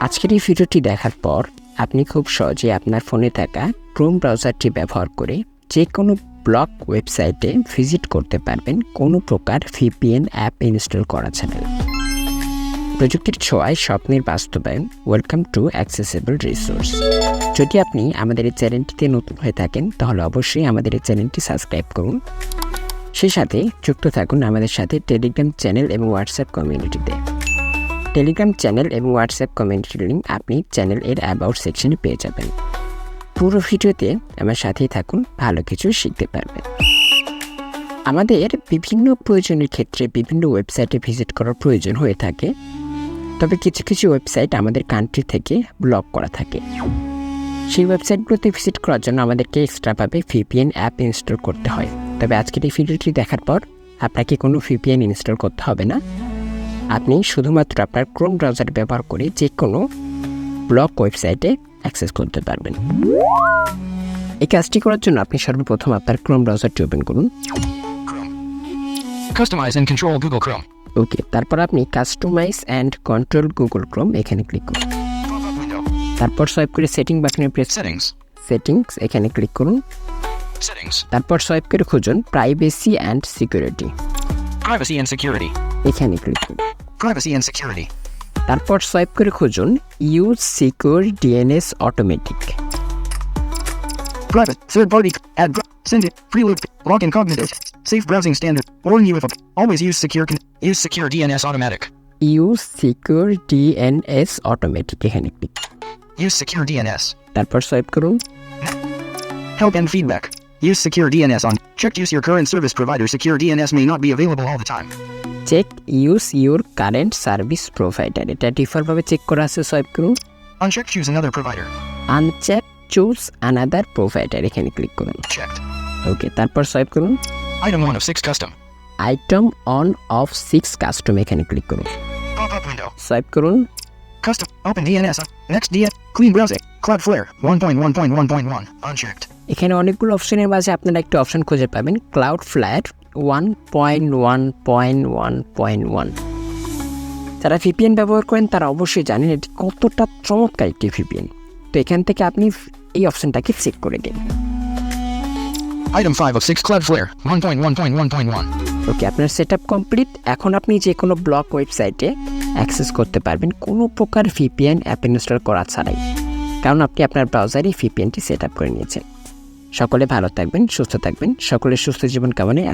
আজকের এই ভিডিওটি দেখার পর আপনি খুব সহজে আপনার ফোনে থাকা ক্রোম ব্রাউজারটি ব্যবহার করে যে কোনো ব্লগ ওয়েবসাইটে ভিজিট করতে পারবেন কোনো প্রকার VPN অ্যাপ ইনস্টল করা ছাড়াই। প্রযুক্তির ছোঁয়ায় স্বপ্নের বাস্তবায়ন। Welcome to accessible resource. যদি আপনি আমাদের এই চ্যানেলটিতে নতুন হয়ে থাকেন তাহলে অবশ্যই আমাদের এই চ্যানেলটি সাবস্ক্রাইব করুন। সেই সাথে যুক্ত থাকুন আমাদের সাথে টেলিগ্রাম চ্যানেল এবং হোয়াটসঅ্যাপ কমিউনিটিতে। টেলিগ্রাম চ্যানেল এবং হোয়াটসঅ্যাপ কমিউনিটির লিঙ্ক আপনি চ্যানেলের অ্যাবাউট সেকশনে পেয়ে যাবেন। পুরো ভিডিওতে আমার সাথেই থাকুন, ভালো কিছু শিখতে পারবেন। আমাদের বিভিন্ন প্রয়োজনের ক্ষেত্রে বিভিন্ন ওয়েবসাইটে ভিজিট করার প্রয়োজন হয়ে থাকে, তবে কিছু কিছু ওয়েবসাইট আমাদের কান্ট্রি থেকে ব্লক করা থাকে। সেই ওয়েবসাইটগুলোতে ভিজিট করার জন্য আমাদেরকে এক্সট্রাভাবে VPN অ্যাপ ইনস্টল করতে হয়। তবে আজকের এই ভিডিওটি দেখার পর আপনাকে কোনো VPN ইনস্টল করতে হবে না। আপনি শুধুমাত্র আপনার ক্রোম ব্রাউজার ব্যবহার করে যে কোনো ব্লগ ওয়েবসাইটে অ্যাক্সেস করতে পারবেন। এই কাজটি করার জন্য আপনি সর্বপ্রথম আপনার ক্রোম ব্রাউজারটি ওপেন করুন। Customize and control Google Chrome. ওকে, তারপর আপনি customise and control Google Chrome এখানে ক্লিক করুন। Pop-up window. তারপর সোয়াইপ করে সেটিং বাটনে প্রেস Settings. সেটিংস এখানে ক্লিক করুন। Settings. তারপর সোয়াইপ করে খুঁজুন privacy and security, Privacy and security. এখানে ক্লিক করুন। Privacy and security. তারপর সোয়াইপ করে খুঁজুন use secure DNS automatic, Private. Third party. Add. Send it. Preload. Lock incognito. Safe browsing standard. Warn you if always use secure DNS automatic. Use secure DNS automatic এখানে click. Use secure DNS. তারপর swipe করুন। Help and feedback. Use secure DNS on. Check use your current service provider. Secure DNS may not be available all the time. Check use your current service provider, এটা ডিফল্টভাবে check করা আছে, swipe করুন। Uncheck. Choose another provider. Uncheck choose another provider এখানে click করুন। Checked. ওকে, তারপর swipe করুন। Item 1 of 6 custom. Item on of 6 custom এখানে ক্লিক করুন। Pop-up window. সোয়াইপ করুন। Custom. Open DNS. Next DNS. Clean browsing. Cloudflare. 1.1.1.1. Unchecked. এখানে অনেকগুলো অপশনের মাঝে আপনারা একটা অপশন খুঁজে পাবেন, ক্লাউডফ্লেয়ার 1.1.1.1। যারা VPN ব্যবহার করেন তারা অবশ্যই জানেন এটি কতটা চমৎকার একটি VPN। তো এখান থেকে আপনি এই অপশনটাকে চেক করে দিন। Item 5 of 6 Cloudflare. 1.1.1.1. ওকে, আপনার সেট আপ কমপ্লিট। এখন আপনি যে কোনো ব্লগ ওয়েবসাইটে অ্যাক্সেস করতে পারবেন কোনো প্রকার VPN অ্যাপ ইনস্টল করা ছাড়াই, কারণ আপনি আপনার ব্রাউজারে VPNটি সেট আপ করে নিয়েছেন। সকলে ভালো থাকবেন, সুস্থ থাকবেন, সকলের সুস্থ জীবন কামনায়।